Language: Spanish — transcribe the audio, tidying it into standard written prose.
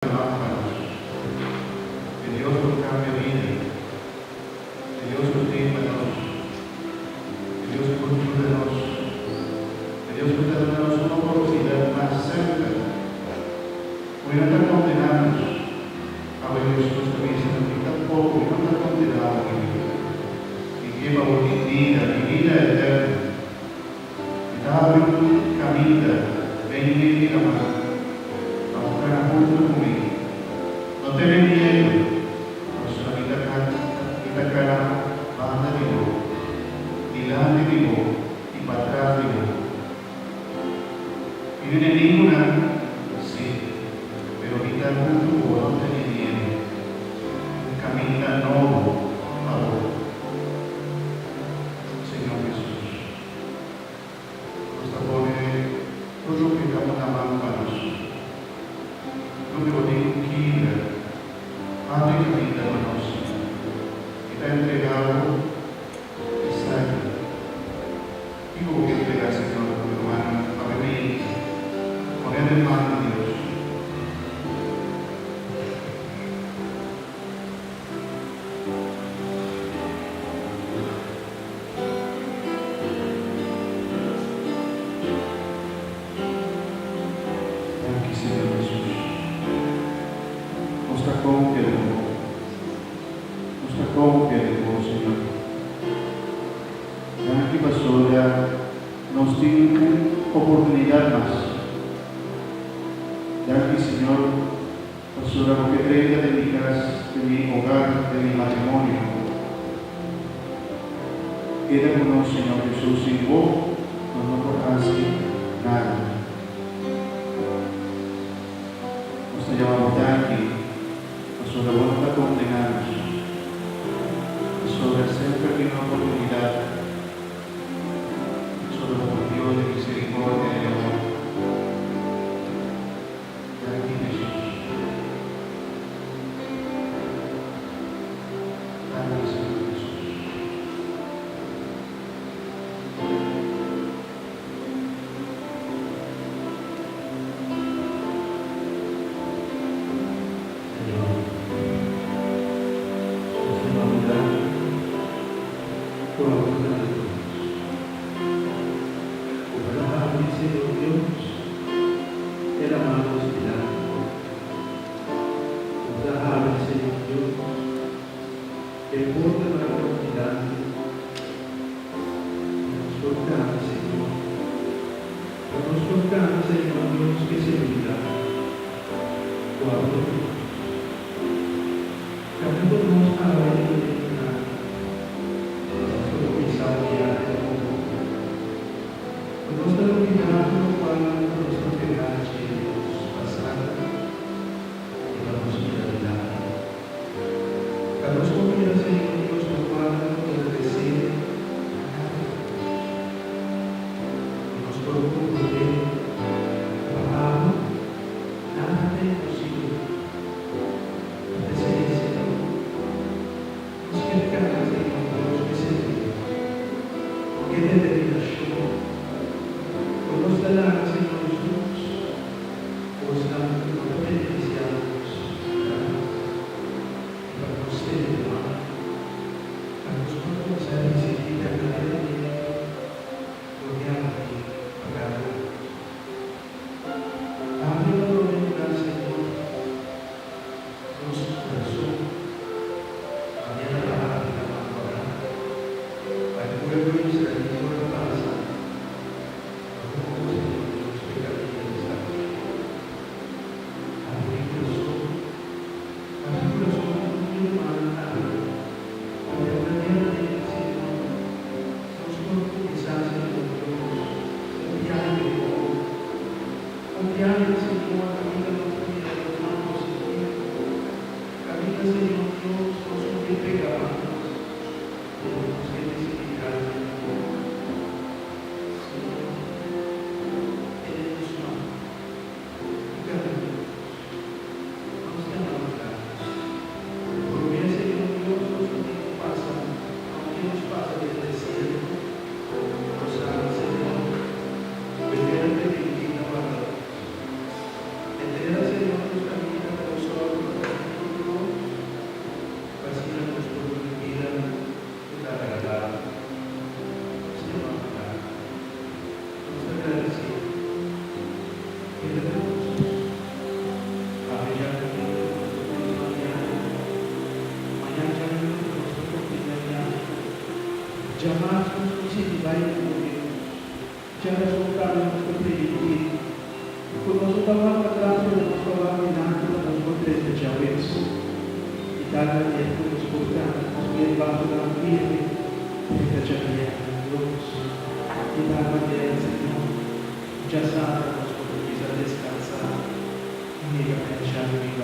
lámparas, que Dios nos cambie vida, que Dios nos límpanos, que Dios cultúrenos, que Dios nos dé una oportunidad más cerca. Hoy no está condenados a ver Jesús también, sino que tampoco, no está condenado a vivir. Y lleva mi vida eterna. Abre un camino, ven y la mano, vamos a estar juntos conmigo. No tenés miedo, pues la vida cara, banda de vos, delante de vos y para atrás de vos. Y no hay ninguna, sí, pero ahorita junto con vos no tenés miedo. Camina nuevo a vos. Señor Jesús. Todo lo que estamos na mão para nós. Não me odeio que abre a vida para nós. E está entregado e sai. E vou entregar, Senhor, meu irmão, para mim. Poner em mão de Deus. Nos dio una oportunidad más. Gracias, Señor, pastora, porque traiga de mi casa, de mi hogar, de mi matrimonio. Queda con nosotros, Señor Jesús, sin vos no nos hace nada. Nos llamamos aquí, pastora, vos no la condenamos. Pastora, siempre tiene una oportunidad. De misericordia y amor. Gracias, Jesús. Gracias, Señor Jesús. Gracias. Jamás nos consideraremos como Deus. Já resultaram nos compreender. Conosco estava atrás de nos falar nada das outras de Javes. E dar a Deus por nos portar, nos levar para a vida, para Javier, Deus. E dar a Deus, Senhor, já sabe, nos portuguesa descansar. Nega, Javier.